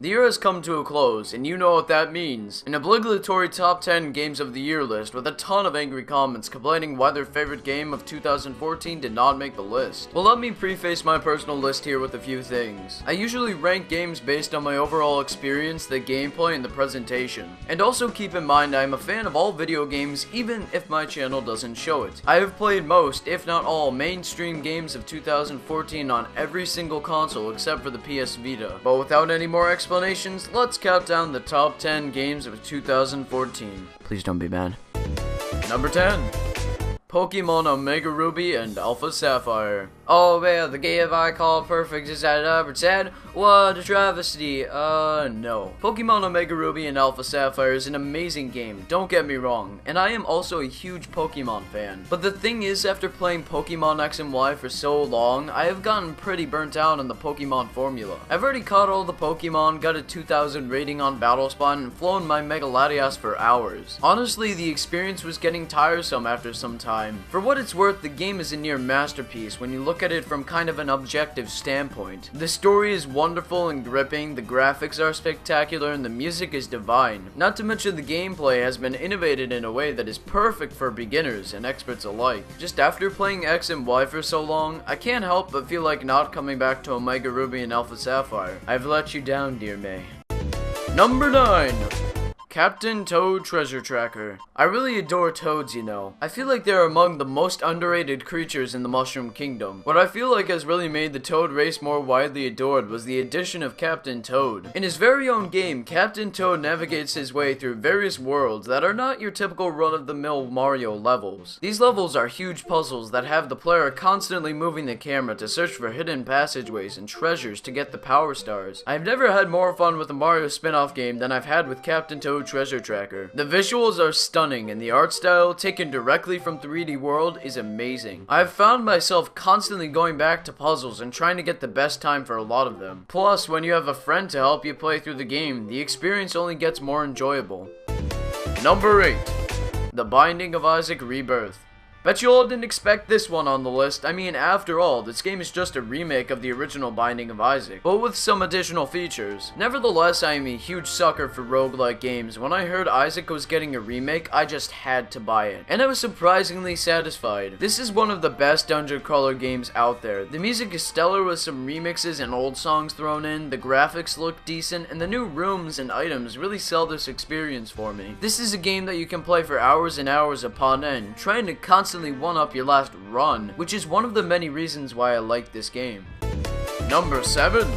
The year has come to a close, and you know what that means. An obligatory top 10 games of the year list with a ton of angry comments complaining why their favorite game of 2014 did not make the list. Well, let me preface my personal list here with a few things. I usually rank games based on my overall experience, the gameplay, and the presentation. And also keep in mind I am a fan of all video games even if my channel doesn't show it. I have played most, if not all, mainstream games of 2014 on every single console except for the PS Vita. But without any more explanations, let's count down the top 10 games of 2014. Please don't be mad. Number 10. Pokemon Omega Ruby and Alpha Sapphire. Oh well, the game I call perfect is that Albert said, what a travesty. No. Pokemon Omega Ruby and Alpha Sapphire is an amazing game, don't get me wrong, and I am also a huge Pokemon fan. But the thing is, after playing Pokemon X and Y for so long, I have gotten pretty burnt out on the Pokemon formula. I've already caught all the Pokemon, got a 2000 rating on Battlespot, and flown my Mega Latias for hours. Honestly, the experience was getting tiresome after some time. For what it's worth, the game is a near masterpiece when you look at it from kind of an objective standpoint. The story is wonderful and gripping, the graphics are spectacular, and the music is divine. Not to mention the gameplay has been innovated in a way that is perfect for beginners and experts alike. Just after playing X and Y for so long, I can't help but feel like not coming back to Omega Ruby and Alpha Sapphire. I've let you down, dear May. Number 9. Captain Toad Treasure Tracker. I really adore toads, you know. I feel like they're among the most underrated creatures in the Mushroom Kingdom. What I feel like has really made the Toad race more widely adored was the addition of Captain Toad. In his very own game, Captain Toad navigates his way through various worlds that are not your typical run-of-the-mill Mario levels. These levels are huge puzzles that have the player constantly moving the camera to search for hidden passageways and treasures to get the Power Stars. I've never had more fun with a Mario spin-off game than I've had with Captain Toad Treasure Tracker. The visuals are stunning and the art style, taken directly from 3D World, is amazing. I've found myself constantly going back to puzzles and trying to get the best time for a lot of them. Plus, when you have a friend to help you play through the game, the experience only gets more enjoyable. Number 8. The Binding of Isaac Rebirth. Bet you all didn't expect this one on the list. I mean, after all, this game is just a remake of the original Binding of Isaac, but with some additional features. Nevertheless, I am a huge sucker for roguelike games. When I heard Isaac was getting a remake, I just had to buy it, and I was surprisingly satisfied. This is one of the best dungeon crawler games out there. The music is stellar with some remixes and old songs thrown in, the graphics look decent, and the new rooms and items really sell this experience for me. This is a game that you can play for hours and hours upon end, trying to constantly one-up your last run, which is one of the many reasons why I like this game. Number 7.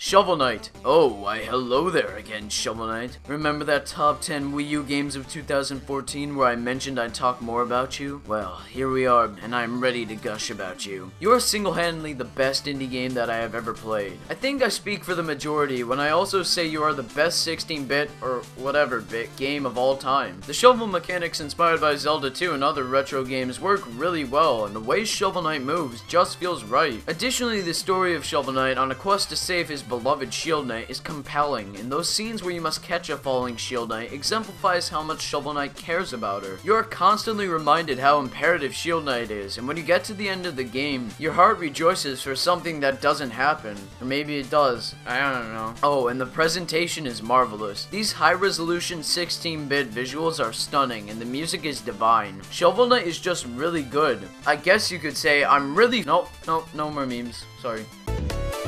Shovel Knight. Oh, why hello there again, Shovel Knight. Remember that top 10 Wii U games of 2014 where I mentioned I'd talk more about you? Well, here we are, and I'm ready to gush about you. You are single-handedly the best indie game that I have ever played. I think I speak for the majority when I also say you are the best 16-bit, or whatever bit, game of all time. The shovel mechanics inspired by Zelda 2 and other retro games work really well, and the way Shovel Knight moves just feels right. Additionally, the story of Shovel Knight on a quest to save his beloved Shield Knight is compelling, and those scenes where you must catch a falling Shield Knight exemplifies how much Shovel Knight cares about her. You are constantly reminded how imperative Shield Knight is, and when you get to the end of the game, your heart rejoices for something that doesn't happen. Or maybe it does. I don't know. Oh, and the presentation is marvelous. These high-resolution 16-bit visuals are stunning, and the music is divine. Shovel Knight is just really good. I guess you could say I'm really... Nope, no more memes. Sorry.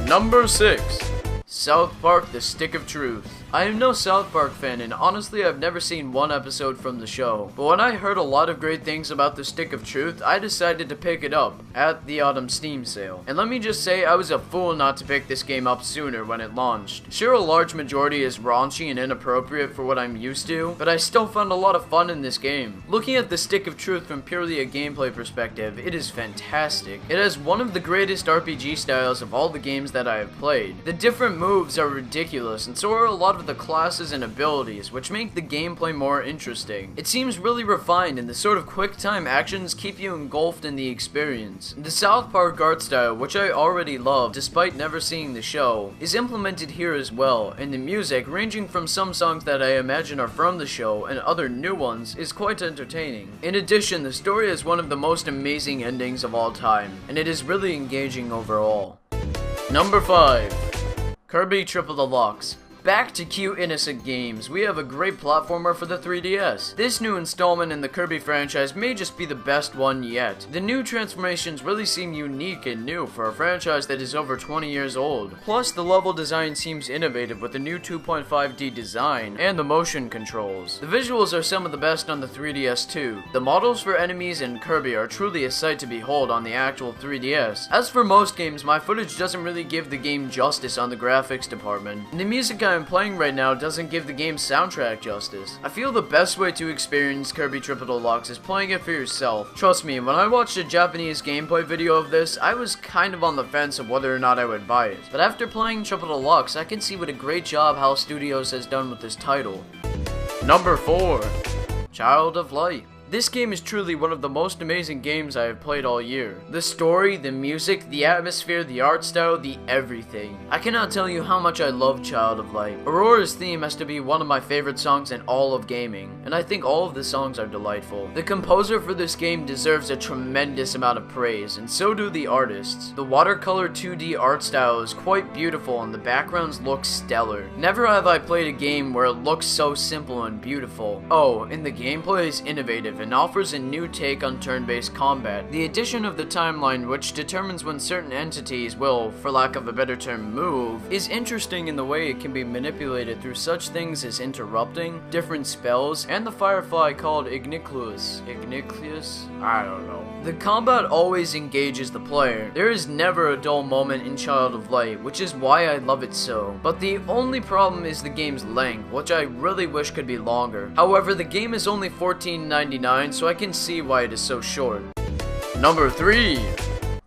Number 6. South Park: The Stick of Truth. I am no South Park fan, and honestly I've never seen one episode from the show, but when I heard a lot of great things about The Stick of Truth, I decided to pick it up at the autumn Steam sale. And let me just say, I was a fool not to pick this game up sooner when it launched. Sure, a large majority is raunchy and inappropriate for what I'm used to, but I still found a lot of fun in this game. Looking at The Stick of Truth from purely a gameplay perspective, it is fantastic. It has one of the greatest RPG styles of all the games that I have played. The different moves are ridiculous, and so are a lot of the classes and abilities, which make the gameplay more interesting. It seems really refined, and the sort of quick-time actions keep you engulfed in the experience. The South Park art style, which I already love despite never seeing the show, is implemented here as well, and the music, ranging from some songs that I imagine are from the show and other new ones, is quite entertaining. In addition, the story has one of the most amazing endings of all time, and it is really engaging overall. Number 5. Kirby Triple Deluxe. Back to cute innocent games, we have a great platformer for the 3DS. This new installment in the Kirby franchise may just be the best one yet. The new transformations really seem unique and new for a franchise that is over 20 years old. Plus, the level design seems innovative with the new 2.5D design and the motion controls. The visuals are some of the best on the 3DS too. The models for enemies and Kirby are truly a sight to behold on the actual 3DS. As for most games, my footage doesn't really give the game justice on the graphics department. And the music I'm playing right now doesn't give the game's soundtrack justice. I feel the best way to experience Kirby Triple Deluxe is playing it for yourself. Trust me, when I watched a Japanese gameplay video of this, I was kind of on the fence of whether or not I would buy it. But after playing Triple Deluxe, I can see what a great job HAL Studios has done with this title. Number 4. Child of Light. This game is truly one of the most amazing games I have played all year. The story, the music, the atmosphere, the art style, the everything. I cannot tell you how much I love Child of Light. Aurora's theme has to be one of my favorite songs in all of gaming, and I think all of the songs are delightful. The composer for this game deserves a tremendous amount of praise, and so do the artists. The watercolor 2D art style is quite beautiful and the backgrounds look stellar. Never have I played a game where it looks so simple and beautiful. Oh, and the gameplay is innovative and offers a new take on turn-based combat. The addition of the timeline, which determines when certain entities will, for lack of a better term, move, is interesting in the way it can be manipulated through such things as interrupting, different spells, and the firefly called Igniclius? I don't know. The combat always engages the player. There is never a dull moment in Child of Light, which is why I love it so. But the only problem is the game's length, which I really wish could be longer. However, the game is only $14.99, so I can see why it is so short. Number 3.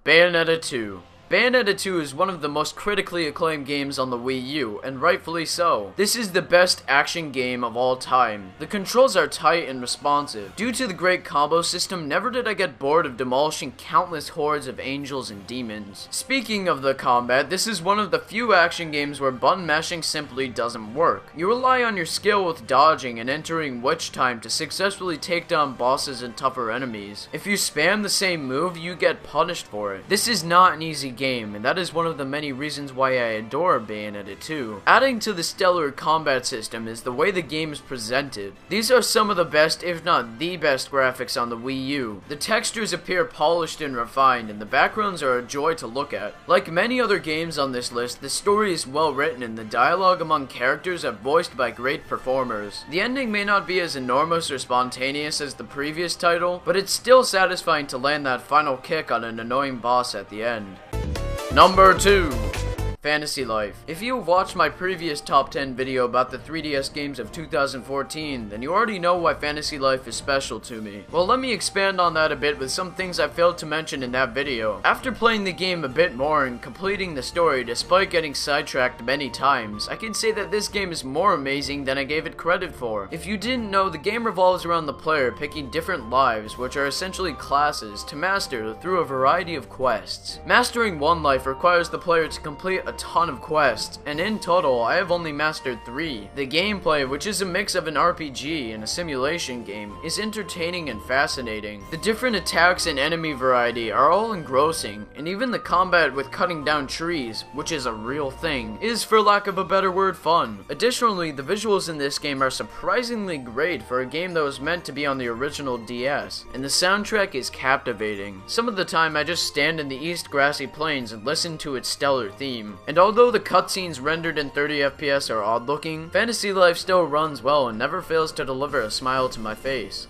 Bayonetta 2. Bayonetta 2 is one of the most critically acclaimed games on the Wii U, and rightfully so. This is the best action game of all time. The controls are tight and responsive. Due to the great combo system, never did I get bored of demolishing countless hordes of angels and demons. Speaking of the combat, this is one of the few action games where button mashing simply doesn't work. You rely on your skill with dodging and entering witch time to successfully take down bosses and tougher enemies. If you spam the same move, you get punished for it. This is not an easy game, and that is one of the many reasons why I adore Bayonetta 2. Adding to the stellar combat system is the way the game is presented. These are some of the best, if not the best, graphics on the Wii U. The textures appear polished and refined, and the backgrounds are a joy to look at. Like many other games on this list, the story is well written and the dialogue among characters are voiced by great performers. The ending may not be as enormous or spontaneous as the previous title, but it's still satisfying to land that final kick on an annoying boss at the end. Number 2. Fantasy Life. If you have watched my previous top 10 video about the 3DS games of 2014, then you already know why Fantasy Life is special to me. Well, let me expand on that a bit with some things I failed to mention in that video. After playing the game a bit more and completing the story despite getting sidetracked many times, I can say that this game is more amazing than I gave it credit for. If you didn't know, the game revolves around the player picking different lives, which are essentially classes, to master through a variety of quests. Mastering one life requires the player to complete a ton of quests, and in total, I have only mastered 3. The gameplay, which is a mix of an RPG and a simulation game, is entertaining and fascinating. The different attacks and enemy variety are all engrossing, and even the combat with cutting down trees, which is a real thing, is, for lack of a better word, fun. Additionally, the visuals in this game are surprisingly great for a game that was meant to be on the original DS, and the soundtrack is captivating. Some of the time, I just stand in the East Grassy Plains and listen to its stellar theme. And although the cutscenes rendered in 30 FPS are odd looking, Fantasy Life still runs well and never fails to deliver a smile to my face.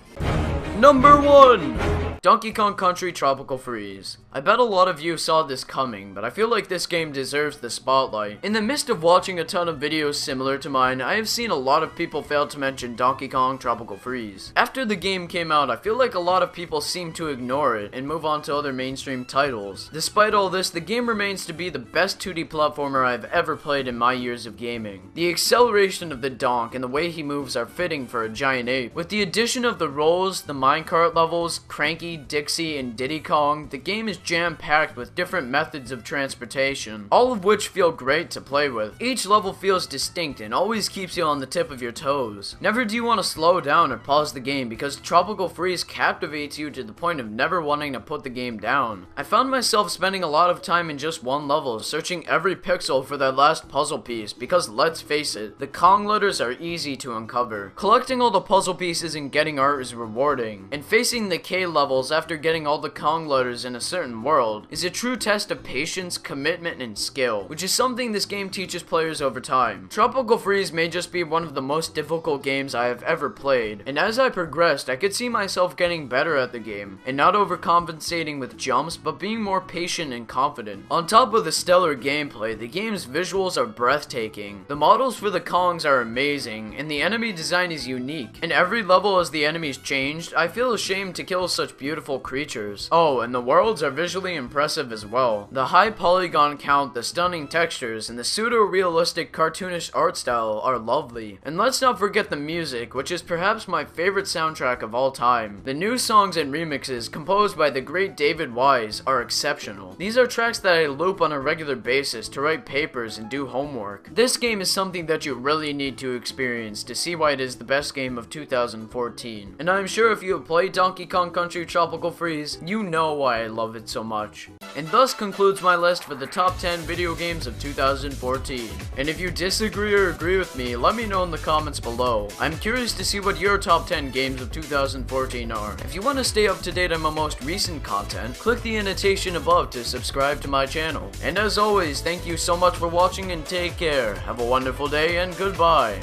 Number 1! Donkey Kong Country Tropical Freeze. I bet a lot of you saw this coming, but I feel like this game deserves the spotlight. In the midst of watching a ton of videos similar to mine, I have seen a lot of people fail to mention Donkey Kong Tropical Freeze. After the game came out, I feel like a lot of people seem to ignore it and move on to other mainstream titles. Despite all this, the game remains to be the best 2D platformer I've ever played in my years of gaming. The acceleration of the Donk and the way he moves are fitting for a giant ape. With the addition of the rolls, the minecart levels, cranky Donkey, Dixie, and Diddy Kong, the game is jam-packed with different methods of transportation, all of which feel great to play with. Each level feels distinct and always keeps you on the tip of your toes. Never do you want to slow down or pause the game because Tropical Freeze captivates you to the point of never wanting to put the game down. I found myself spending a lot of time in just one level, searching every pixel for that last puzzle piece because let's face it, the Kong letters are easy to uncover. Collecting all the puzzle pieces and getting art is rewarding, and facing the K levels after getting all the Kong letters in a certain world is a true test of patience, commitment, and skill, which is something this game teaches players over time. Tropical Freeze may just be one of the most difficult games I have ever played, and as I progressed, I could see myself getting better at the game, and not overcompensating with jumps, but being more patient and confident. On top of the stellar gameplay, the game's visuals are breathtaking. The models for the Kongs are amazing, and the enemy design is unique. In every level as the enemies changed, I feel ashamed to kill such beautiful creatures. Oh, and the worlds are visually impressive as well. The high polygon count, the stunning textures, and the pseudo-realistic cartoonish art style are lovely. And let's not forget the music, which is perhaps my favorite soundtrack of all time. The new songs and remixes composed by the great David Wise are exceptional. These are tracks that I loop on a regular basis to write papers and do homework. This game is something that you really need to experience to see why it is the best game of 2014. And I'm sure if you have played Donkey Kong Country Tropical Freeze, you know why I love it so much. And thus concludes my list for the top 10 video games of 2014. And if you disagree or agree with me, let me know in the comments below. I'm curious to see what your top 10 games of 2014 are. If you want to stay up to date on my most recent content, click the annotation above to subscribe to my channel. And as always, thank you so much for watching and take care. Have a wonderful day and goodbye.